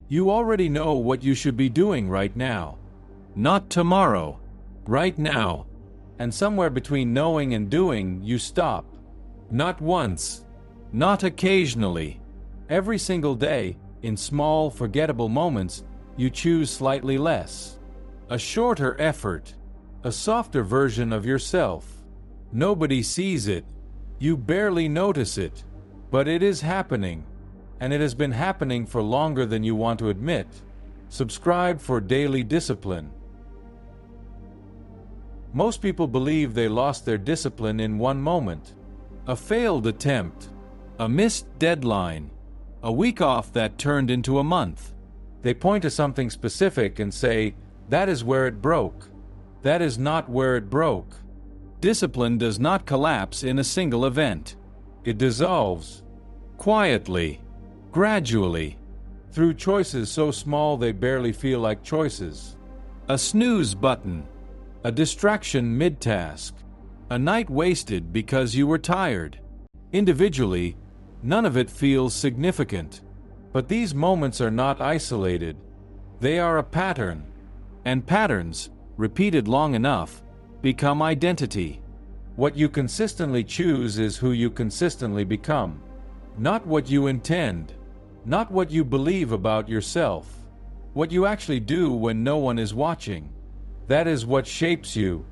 You already know what you should be doing right now. Not tomorrow. Right now. And somewhere between knowing and doing, you stop. Not once. Not occasionally. Every single day, in small, forgettable moments, you choose slightly less. A shorter effort. A softer version of yourself. Nobody sees it. You barely notice it. But it is happening. And it has been happening for longer than you want to admit. Subscribe for daily discipline. Most people believe they lost their discipline in one moment. A failed attempt. A missed deadline. A week off that turned into a month. They point to something specific and say, "That is where it broke." That is not where it broke. Discipline does not collapse in a single event. It dissolves. Quietly. Gradually. Through choices so small they barely feel like choices. A snooze button. A distraction mid-task. A night wasted because you were tired. Individually, none of it feels significant. But these moments are not isolated. They are a pattern. And patterns, repeated long enough, become identity. What you consistently choose is who you consistently become. Not what you intend. Not what you believe about yourself. What you actually do when no one is watching. That is what shapes you.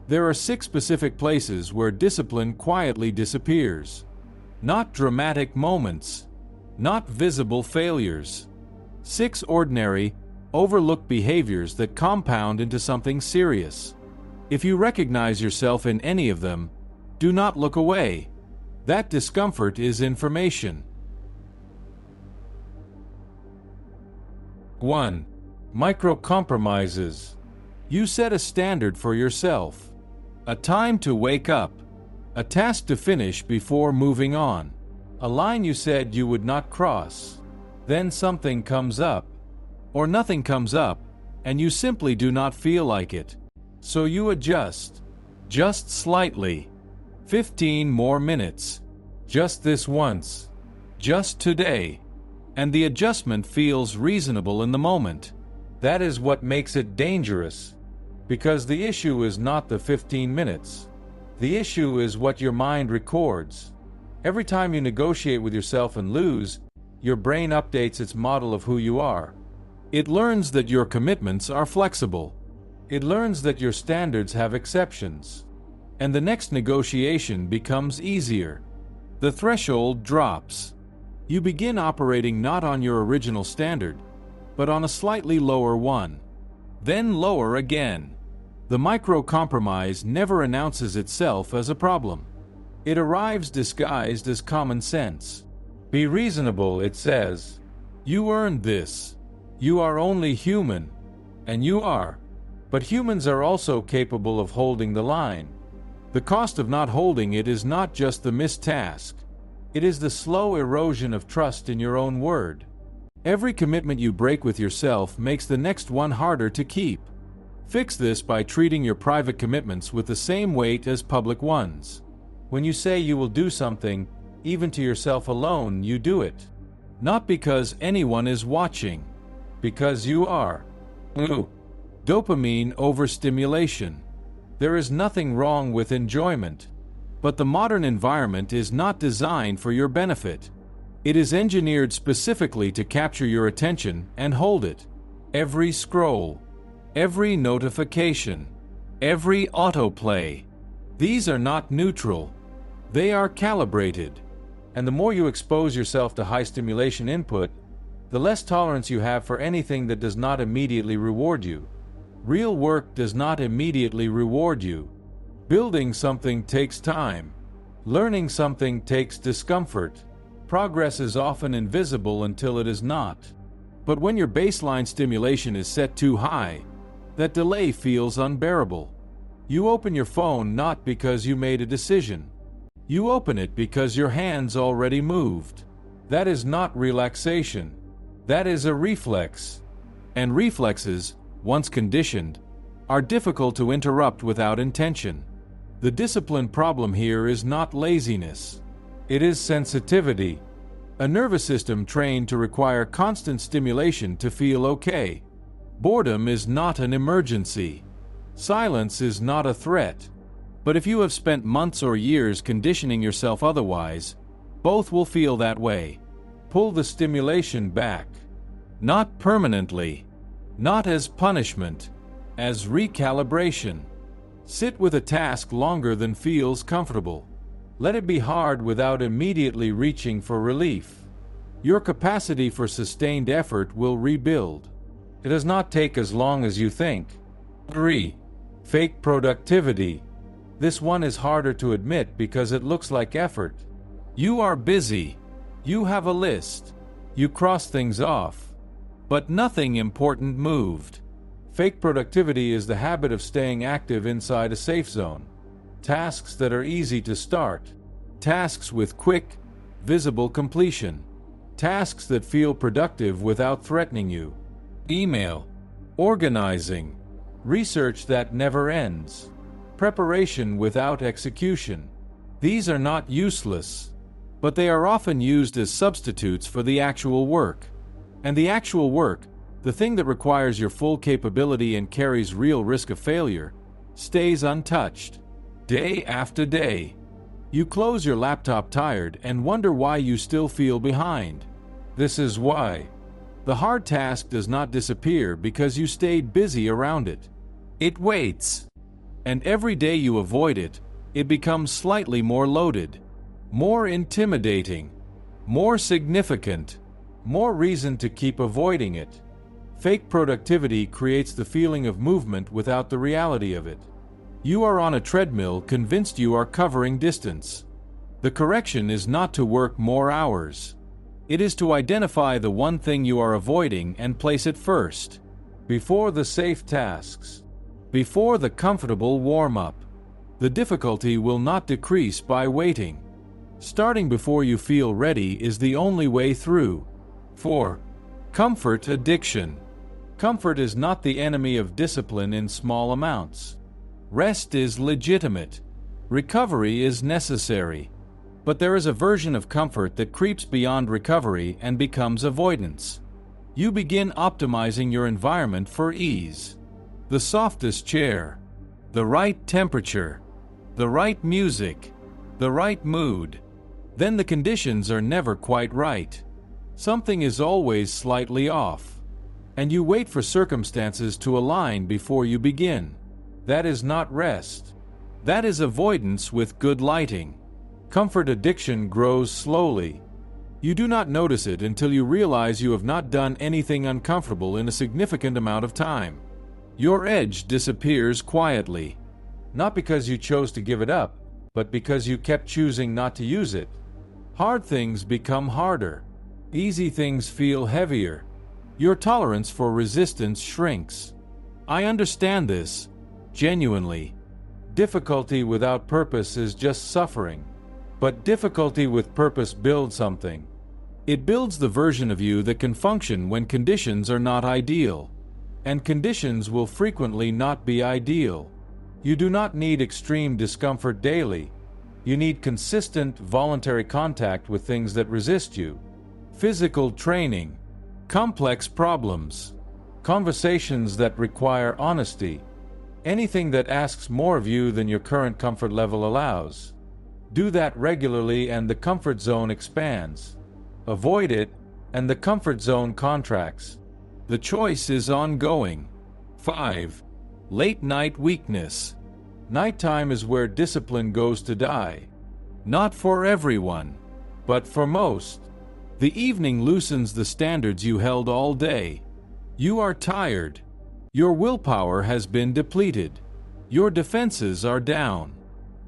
There are 6 specific places where discipline quietly disappears. Not dramatic moments. Not visible failures. 6 ordinary, overlooked behaviors that compound into something serious. If you recognize yourself in any of them, do not look away. That discomfort is information. 1. Micro-compromises. You set a standard for yourself. A time to wake up. A task to finish before moving on. A line you said you would not cross. Then something comes up. Or nothing comes up, and you simply do not feel like it. So you adjust. Just slightly. 15 more minutes. Just this once. Just today. And the adjustment feels reasonable in the moment. That is what makes it dangerous. Because the issue is not the 15 minutes. The issue is what your mind records. Every time you negotiate with yourself and lose, your brain updates its model of who you are. It learns that your commitments are flexible. It learns that your standards have exceptions. And the next negotiation becomes easier. The threshold drops. You begin operating not on your original standard, but on a slightly lower one. Then lower again. The micro-compromise never announces itself as a problem. It arrives disguised as common sense. Be reasonable, it says. You earned this. You are only human. And you are. But humans are also capable of holding the line. The cost of not holding it is not just the missed task. It is the slow erosion of trust in your own word. Every commitment you break with yourself makes the next one harder to keep. Fix this by treating your private commitments with the same weight as public ones. When you say you will do something, even to yourself alone, you do it. Not because anyone is watching. Because you are. Dopamine overstimulation. There is nothing wrong with enjoyment. But the modern environment is not designed for your benefit. It is engineered specifically to capture your attention and hold it. Every scroll. Every notification. Every autoplay. These are not neutral. They are calibrated. And the more you expose yourself to high stimulation input, the less tolerance you have for anything that does not immediately reward you. Real work does not immediately reward you. Building something takes time. Learning something takes discomfort. Progress is often invisible until it is not. But when your baseline stimulation is set too high, that delay feels unbearable. You open your phone not because you made a decision. You open it because your hands already moved. That is not relaxation. That is a reflex. And reflexes, once conditioned, are difficult to interrupt without intention. The discipline problem here is not laziness. It is sensitivity. A nervous system trained to require constant stimulation to feel okay. Boredom is not an emergency. Silence is not a threat. But if you have spent months or years conditioning yourself otherwise, both will feel that way. Pull the stimulation back. Not permanently. Not as punishment. As recalibration. Sit with a task longer than feels comfortable. Let it be hard without immediately reaching for relief. Your capacity for sustained effort will rebuild. It does not take as long as you think. 3. Fake productivity. This one is harder to admit because it looks like effort. You are busy. You have a list. You cross things off. But nothing important moved. Fake productivity is the habit of staying active inside a safe zone. Tasks that are easy to start. Tasks with quick, visible completion. Tasks that feel productive without threatening you. Email. Organizing. Research that never ends. Preparation without execution. These are not useless, but they are often used as substitutes for the actual work. And the actual work, the thing that requires your full capability and carries real risk of failure, stays untouched. Day after day. You close your laptop tired and wonder why you still feel behind. This is why. The hard task does not disappear because you stayed busy around it. It waits. And every day you avoid it, it becomes slightly more loaded, more intimidating, more significant, more reason to keep avoiding it. Fake productivity creates the feeling of movement without the reality of it. You are on a treadmill convinced you are covering distance. The correction is not to work more hours. It is to identify the one thing you are avoiding and place it first, before the safe tasks. Before the comfortable warm-up. The difficulty will not decrease by waiting. Starting before you feel ready is the only way through. 4. Comfort addiction. Comfort is not the enemy of discipline in small amounts. Rest is legitimate. Recovery is necessary. But there is a version of comfort that creeps beyond recovery and becomes avoidance. You begin optimizing your environment for ease. The softest chair, the right temperature, the right music, the right mood. Then the conditions are never quite right. Something is always slightly off. And you wait for circumstances to align before you begin. That is not rest. That is avoidance with good lighting. Comfort addiction grows slowly. You do not notice it until you realize you have not done anything uncomfortable in a significant amount of time. Your edge disappears quietly, not because you chose to give it up, but because you kept choosing not to use it. Hard things become harder. Easy things feel heavier. Your tolerance for resistance shrinks. I understand this, genuinely. Difficulty without purpose is just suffering. But difficulty with purpose builds something. It builds the version of you that can function when conditions are not ideal. And conditions will frequently not be ideal. You do not need extreme discomfort daily. You need consistent, voluntary contact with things that resist you. Physical training, complex problems, conversations that require honesty, anything that asks more of you than your current comfort level allows. Do that regularly and the comfort zone expands. Avoid it, and the comfort zone contracts. The choice is ongoing. 5. Late night weakness. Nighttime is where discipline goes to die. Not for everyone, but for most. The evening loosens the standards you held all day. You are tired. Your willpower has been depleted. Your defenses are down.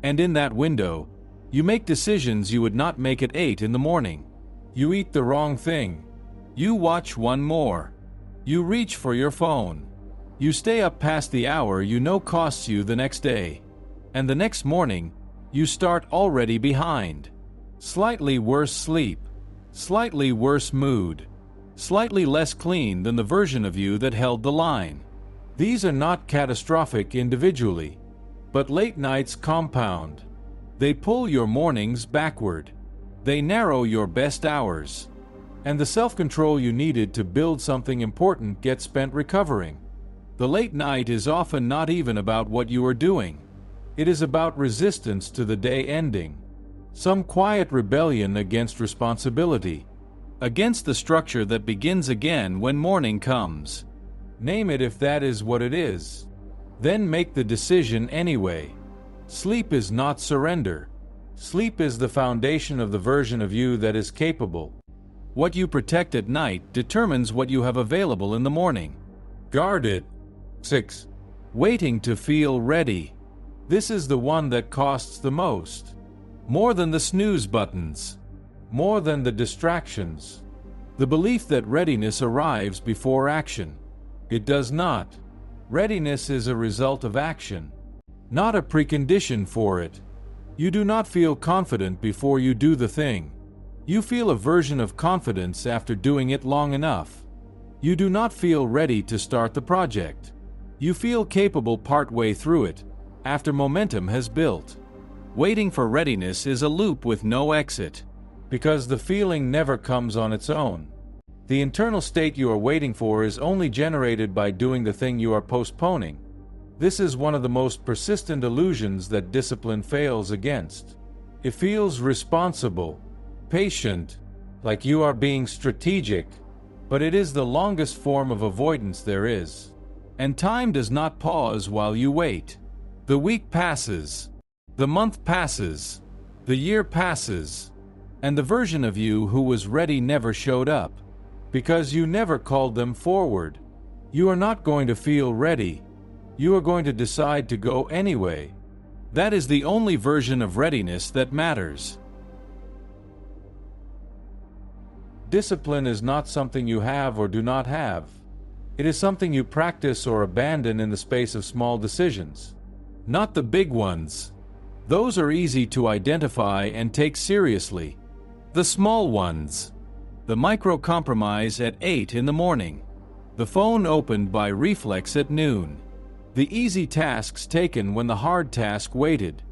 And in that window, you make decisions you would not make at 8 in the morning. You eat the wrong thing. You watch one more. You reach for your phone. You stay up past the hour you know costs you the next day. And the next morning, you start already behind. Slightly worse sleep. Slightly worse mood. Slightly less clean than the version of you that held the line. These are not catastrophic individually, but late nights compound. They pull your mornings backward. They narrow your best hours. And the self-control you needed to build something important gets spent recovering. The late night is often not even about what you are doing. It is about resistance to the day ending. Some quiet rebellion against responsibility. Against the structure that begins again when morning comes. Name it if that is what it is. Then make the decision anyway. Sleep is not surrender. Sleep is the foundation of the version of you that is capable. What you protect at night determines what you have available in the morning. Guard it. 6. Waiting to feel ready. This is the one that costs the most. More than the snooze buttons. More than the distractions. The belief that readiness arrives before action. It does not. Readiness is a result of action, not a precondition for it. You do not feel confident before you do the thing. You feel a version of confidence after doing it long enough. You do not feel ready to start the project. You feel capable partway through it, after momentum has built. Waiting for readiness is a loop with no exit, because the feeling never comes on its own. The internal state you are waiting for is only generated by doing the thing you are postponing. This is one of the most persistent illusions that discipline fails against. It feels responsible, patient, like you are being strategic, but it is the longest form of avoidance there is. And time does not pause while you wait. The week passes, the month passes, the year passes, and the version of you who was ready never showed up. Because you never called them forward. You are not going to feel ready. You are going to decide to go anyway. That is the only version of readiness that matters. Discipline is not something you have or do not have. It is something you practice or abandon in the space of small decisions. Not the big ones. Those are easy to identify and take seriously. The small ones. The micro-compromise at 8 in the morning. The phone opened by reflex at noon. The easy tasks taken when the hard task waited.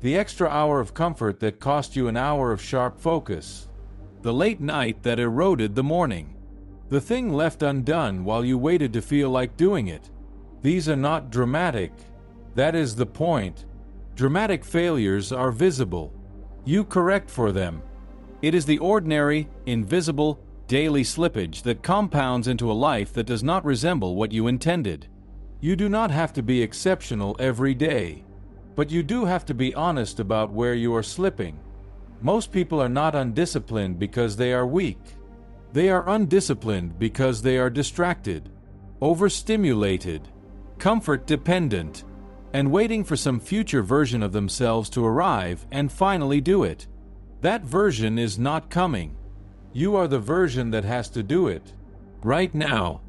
The extra hour of comfort that cost you an hour of sharp focus. The late night that eroded the morning. The thing left undone while you waited to feel like doing it. These are not dramatic. That is the point. Dramatic failures are visible. You correct for them. It is the ordinary, invisible, daily slippage that compounds into a life that does not resemble what you intended. You do not have to be exceptional every day, but you do have to be honest about where you are slipping. Most people are not undisciplined because they are weak. They are undisciplined because they are distracted, overstimulated, comfort-dependent, and waiting for some future version of themselves to arrive and finally do it. That version is not coming. You are the version that has to do it. Right now.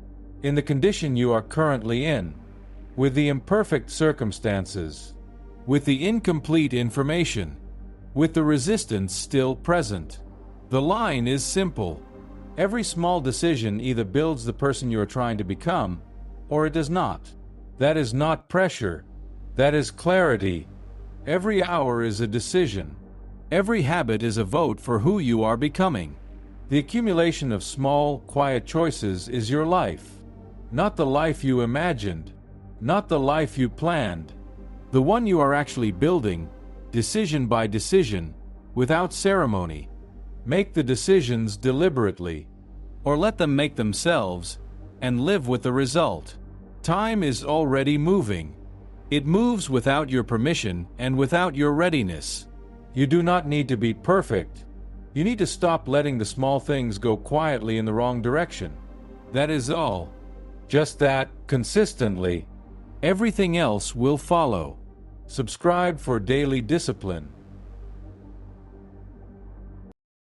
In the condition you are currently in. With the imperfect circumstances. With the incomplete information. With the resistance still present. The line is simple. Every small decision either builds the person you are trying to become, or it does not. That is not pressure. That is clarity. Every hour is a decision. Every habit is a vote for who you are becoming. The accumulation of small, quiet choices is your life. Not the life you imagined. Not the life you planned. The one you are actually building, decision by decision, without ceremony. Make the decisions deliberately. Or let them make themselves, and live with the result. Time is already moving. It moves without your permission and without your readiness. You do not need to be perfect. You need to stop letting the small things go quietly in the wrong direction. That is all. Just that, consistently. Everything else will follow. Subscribe for daily discipline.